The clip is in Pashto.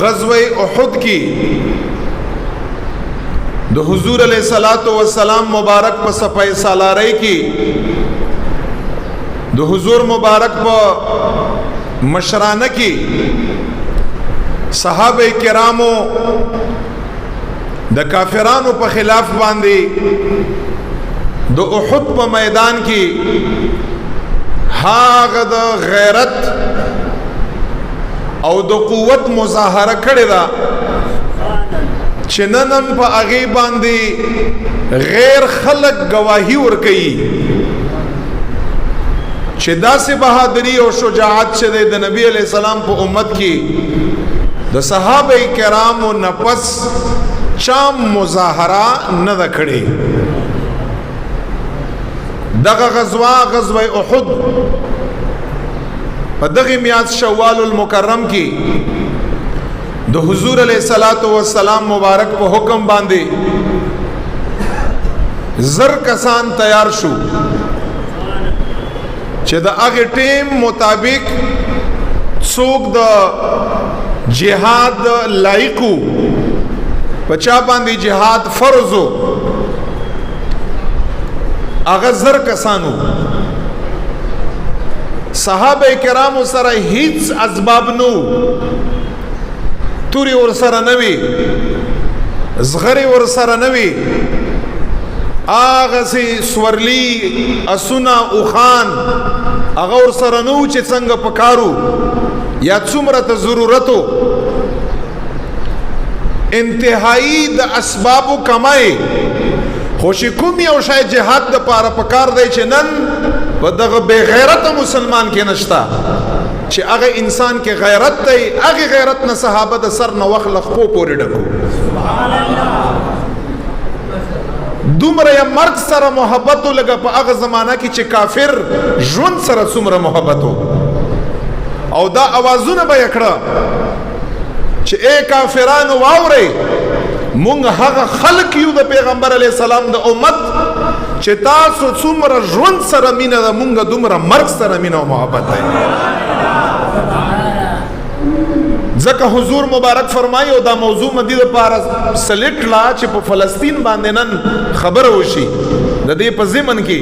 غزوہ احد کی د حضور علیہ الصلوۃ والسلام مبارک په صفای سالاری کی د حضور مبارک په مشرانه کی صحابه کرامو د کافرانو په خلاف باندې د احد په میدان کې هاغه د غیرت او د قوت مظاهره کړې ده چې نن په هغې باندې غیر خلق گواهی ورکوي چې داسې بهادری او شجاعت چې د نبی علیہ السلام په امت کې د صحابه کرامو نفس چام مظاهره نه ده کړې. دغه غزوه احد په دغه میاد شوال المکرم کې د حضور علیہ الصلوۃ والسلام مبارک په حکم باندې زر کسان تیار شو چې د هغه ټیم مطابق څوک د جهاد لایقو پچا باندې جهاد فرضو هغه زر کسانو. صحابه کرامو سره هیڅ اسباب نو، توری ور سره نوی، زغری ور سره نوی، آغا سی سورلی اسونا اوخان آغا ور سره نو چې څنګه پکارو یا څومره ته ضرورتو. انتهایی د اسبابو کمای خوشی کوم یو شای جهاد د پاره پکار دی چې نن په دغه بے غیرت مسلمان کې نشتا چې هغه انسان کې غیرت دی. هغه غیرت نه صحابه د سر نه وخت لخپو پورې ډکو. دومره یا مرګ سره محبت لګه په هغه زمانہ کې چې کافر ژوند سره څومره محبت او دا اوازونه به یکړه چې اے کافرانو واورئ مونږ هغه خلق یو د پیغمبر علیہ السلام د امت چې تاسو څومره ژوند سره مینه ده مونږ دومره مرګ سره مینه او محبت ده. ځکه حضور مبارک فرمایي او دا موضوع مدی لپاره سلیکټ لا چې په فلسطین باندې نن خبره وشي د دې په ضمن کې